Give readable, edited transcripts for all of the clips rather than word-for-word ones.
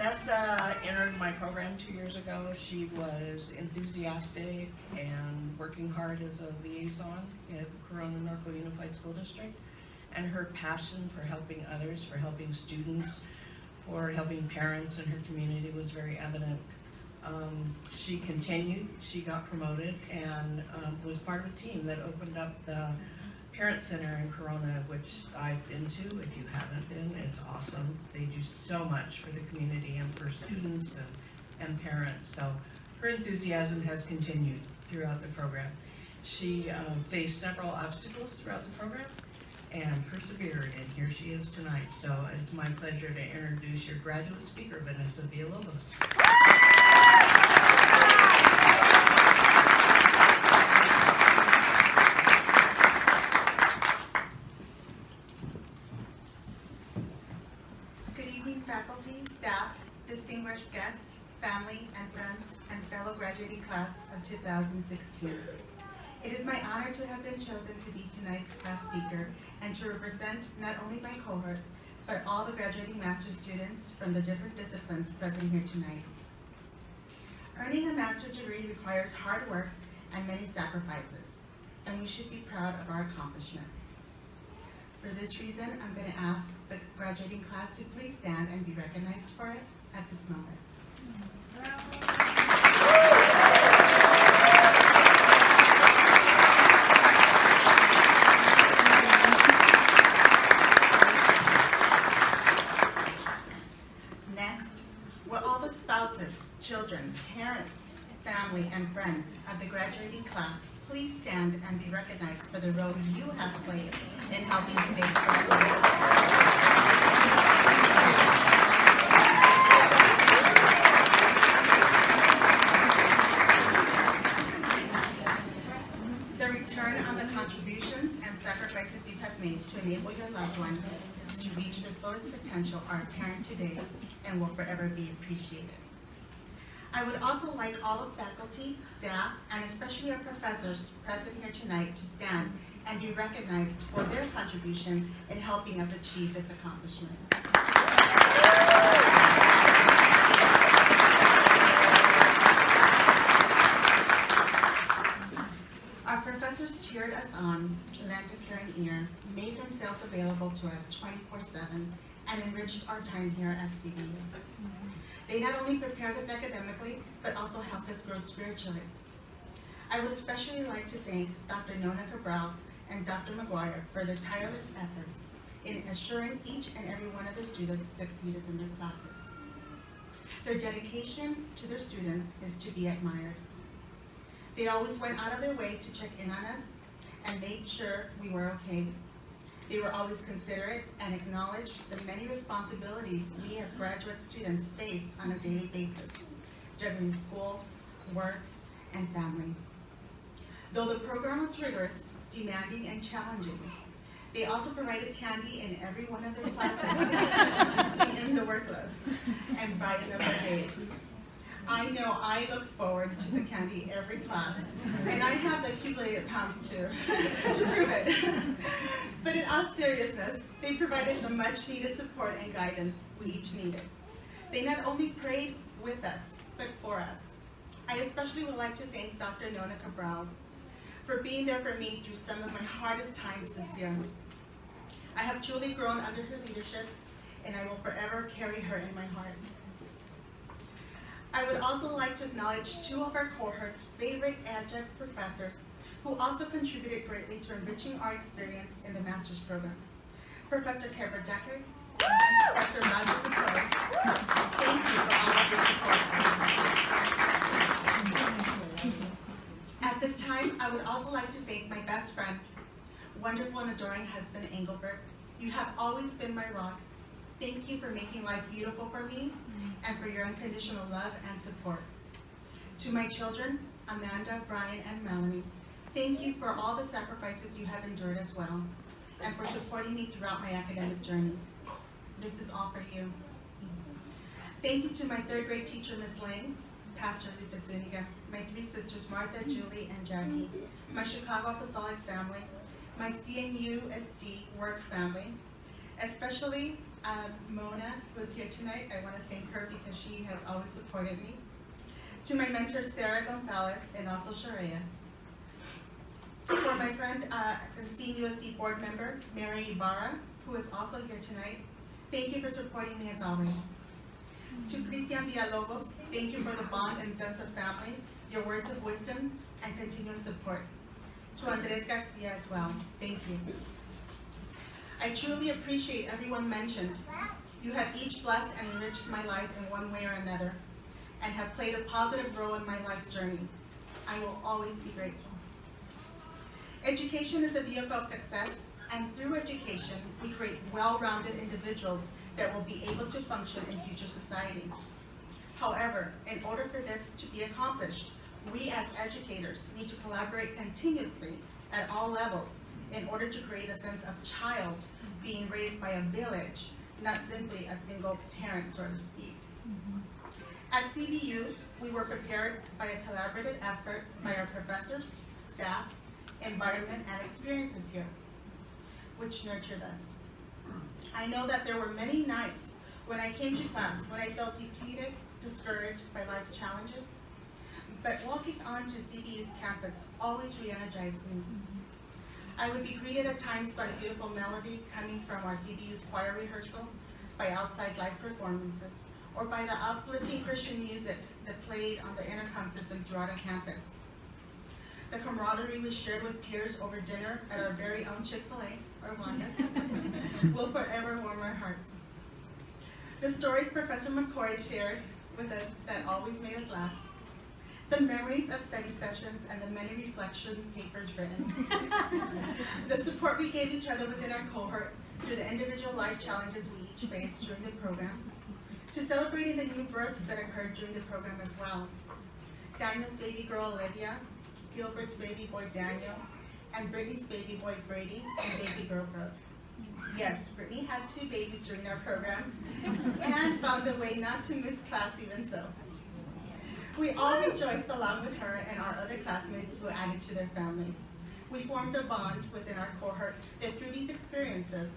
Vanessa entered my program 2 years ago. She was enthusiastic and working hard as a liaison at Corona Norco Unified School District. And her passion for helping others, for helping students, for helping parents in her community was very evident. She continued, she got promoted, and was part of a team that opened up the Parent Center in Corona, which I've been to. If you haven't been, it's awesome. They do so much for the community and for students and parents. So her enthusiasm has continued throughout the program. She faced several obstacles throughout the program and persevered, and here she is tonight. So it's my pleasure to introduce your graduate speaker, Vanessa Villalobos. Good evening, faculty, staff, distinguished guests, family and friends, and fellow graduating class of 2016. It is my honor to have been chosen to be tonight's class speaker and to represent not only my cohort, but all the graduating master's students from the different disciplines present here tonight. Earning a master's degree requires hard work and many sacrifices, and we should be proud of our accomplishments. For this reason, I'm going to ask the graduating class to please stand and be recognized for it at this moment. Next, will all the spouses, children, parents, family, and friends of the graduating class please stand and be recognized for the role you have played in helping today's graduates. The return on the contributions and sacrifices you have made to enable your loved ones to reach their fullest potential are apparent today and will forever be appreciated. I would also like all of faculty, staff, and especially our professors present here tonight to stand and be recognized for their contribution in helping us achieve this accomplishment. Our professors cheered us on, lent a caring ear, made themselves available to us 24/7, and enriched our time here at CBU. They not only prepared us academically, but also helped us grow spiritually. I would especially like to thank Dr. Nona Cabral and Dr. McGuire for their tireless efforts in assuring each and every one of their students succeeded in their classes. Their dedication to their students is to be admired. They always went out of their way to check in on us and made sure we were okay. They were always considerate and acknowledged the many responsibilities we as graduate students face on a daily basis, juggling school, work, and family. Though the program was rigorous, demanding, and challenging, they also provided candy in every one of their classes to sweeten the workload and brighten up their days. I know I looked forward to the candy every class, and I have the accumulated pounds too, to prove it. But in all seriousness, they provided the much needed support and guidance we each needed. They not only prayed with us, but for us. I especially would like to thank Dr. Nona Cabral for being there for me through some of my hardest times this year. I have truly grown under her leadership, and I will forever carry her in my heart. I would also like to acknowledge two of our cohort's favorite adjunct professors who also contributed greatly to enriching our experience in the master's program. Professor Kebra Decker and Professor Roger McCoy. Thank you for all of your support. At this time, I would also like to thank my best friend, wonderful and adoring husband, Engelbert. You have always been my rock. Thank you for making life beautiful for me and for your unconditional love and support. To my children, Amanda, Brian, and Melanie, thank you for all the sacrifices you have endured as well, and for supporting me throughout my academic journey. This is all for you. Thank you to my third grade teacher, Ms. Lang, Pastor Lupe Zuniga, my three sisters, Martha, Julie, and Jackie, my Chicago Apostolic family, my CNU SD work family, especially Mona, who is here tonight, I want to thank her because she has always supported me. To my mentor, Sarah Gonzalez, and also Sharia. For my friend and CUSC board member, Mary Ibarra, who is also here tonight, thank you for supporting me as always. To Christian Villalobos, thank you for the bond and sense of family, your words of wisdom, and continuous support. To Andres Garcia as well, thank you. I truly appreciate everyone mentioned. You have each blessed and enriched my life in one way or another, and have played a positive role in my life's journey. I will always be grateful. Education is the vehicle of success, and through education, we create well-rounded individuals that will be able to function in future society. However, in order for this to be accomplished, we as educators need to collaborate continuously at all levels in order to create a sense of child being raised by a village, not simply a single parent, so to speak. At CBU, we were prepared by a collaborative effort by our professors, staff, environment, and experiences here, which nurtured us. I know that there were many nights when I came to class when I felt depleted, discouraged by life's challenges, but walking onto CBU's campus always re-energized me. I would be greeted at times by beautiful melody coming from our CBU's choir rehearsal, by outside live performances, or by the uplifting Christian music that played on the intercom system throughout our campus. The camaraderie we shared with peers over dinner at our very own Chick-fil-A, or Vanessa, will forever warm our hearts. The stories Professor McCoy shared with us that always made us laugh. The memories of study sessions and the many reflection papers written. The support we gave each other within our cohort through the individual life challenges we each faced during the program, to celebrating the new births that occurred during the program as well. Daniel's baby girl Olivia, Gilbert's baby boy Daniel, and Brittany's baby boy Brady, and baby girl Brooke. Yes, Brittany had 2 babies during our program, and found a way not to miss class even so. We all rejoiced along with her and our other classmates who added to their families. We formed a bond within our cohort that through these experiences.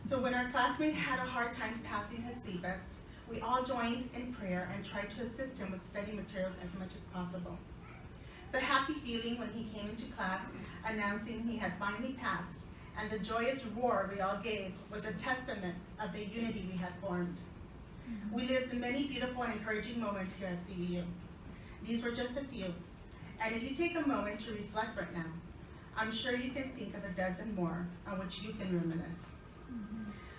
So when our classmate had a hard time passing his CBEST, we all joined in prayer and tried to assist him with study materials as much as possible. The happy feeling when he came into class announcing he had finally passed, and the joyous roar we all gave was a testament of the unity we had formed. We lived many beautiful and encouraging moments here at CBU. These were just a few, and if you take a moment to reflect right now, I'm sure you can think of a dozen more on which you can reminisce.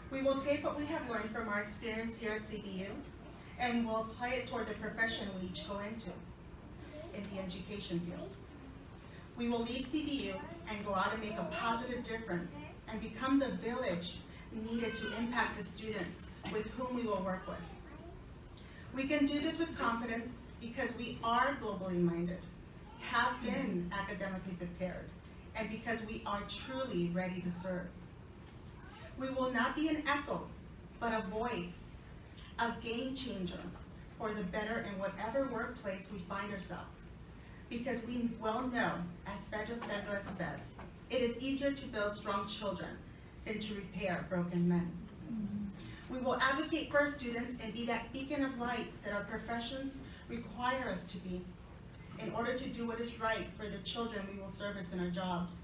We will take what we have learned from our experience here at CBU, and we'll apply it toward the profession we each go into in the education field. We will leave CBU and go out and make a positive difference and become the village needed to impact the students with whom we will work with. We can do this with confidence because we are globally minded, have been academically prepared, and because we are truly ready to serve. We will not be an echo, but a voice, a game changer for the better in whatever workplace we find ourselves. Because we well know, as Frederick Douglass says, it is easier to build strong children than to repair broken men. We will advocate for our students and be that beacon of light that our professions require us to be in order to do what is right for the children we will service in our jobs.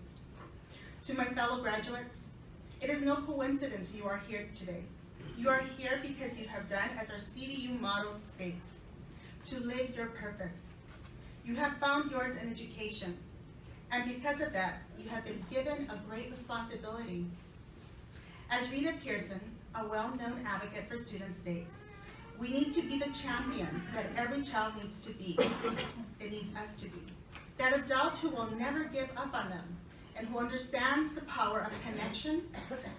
To my fellow graduates, it is no coincidence you are here today. You are here because you have done as our CBU model states, to live your purpose. You have found yours in education, and because of that, you have been given a great responsibility. As Rita Pearson, a well-known advocate for students, states, we need to be the champion that every child needs to be, it needs us to be. That adult who will never give up on them, and who understands the power of connection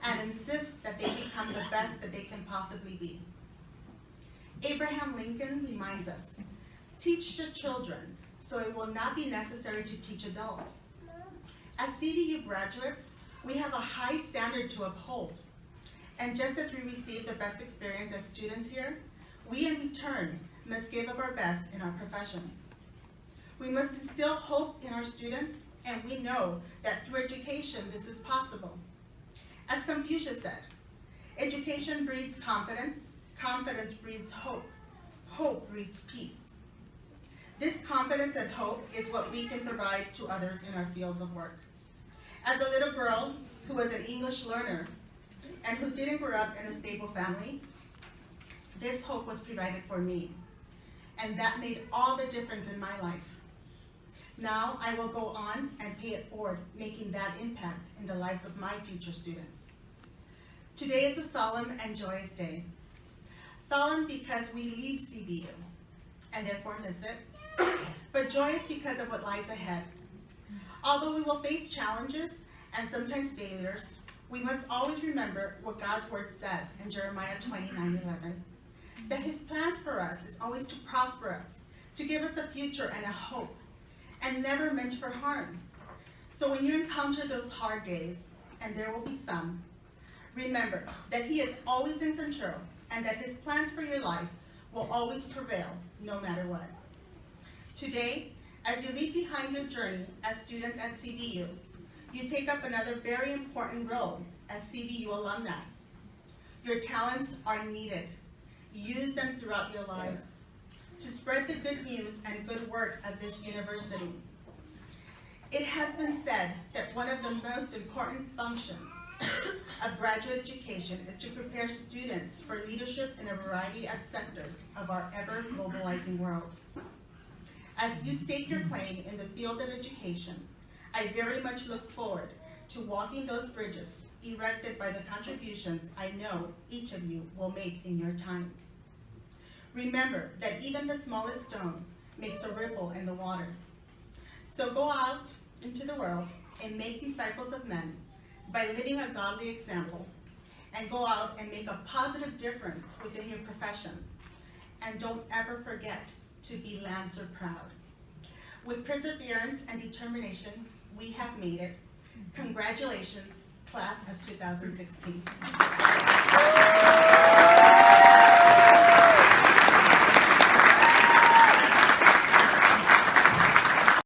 and insists that they become the best that they can possibly be. Abraham Lincoln reminds us, teach your children so it will not be necessary to teach adults. As CBU graduates, we have a high standard to uphold. And just as we receive the best experience as students here, we in return must give of our best in our professions. We must instill hope in our students, and we know that through education this is possible. As Confucius said, Education breeds confidence, confidence breeds hope, hope breeds peace. This confidence and hope is what we can provide to others in our fields of work. As a little girl who was an English learner and who didn't grow up in a stable family, this hope was provided for me, and that made all the difference in my life. Now I will go on and pay it forward, making that impact in the lives of my future students. Today is a solemn and joyous day. Solemn because we leave CBU and therefore miss it, but joyous because of what lies ahead. Although we will face challenges and sometimes failures, we must always remember what God's word says in Jeremiah 29:11, that his plans for us is always to prosper us, to give us a future and a hope, and never meant for harm. So when you encounter those hard days, and there will be some, remember that he is always in control and that his plans for your life will always prevail no matter what. Today, as you leave behind your journey as students at CBU, you take up another very important role as CBU alumni. Your talents are needed. Use them throughout your lives to spread the good news and good work of this university. It has been said that one of the most important functions of graduate education is to prepare students for leadership in a variety of sectors of our ever-globalizing world. As you stake your claim in the field of education, I very much look forward to walking those bridges erected by the contributions I know each of you will make in your time. Remember that even the smallest stone makes a ripple in the water. So go out into the world and make disciples of men by living a godly example, and go out and make a positive difference within your profession. And don't ever forget to be Lancer proud. With perseverance and determination, we have made it. Congratulations, class of 2016.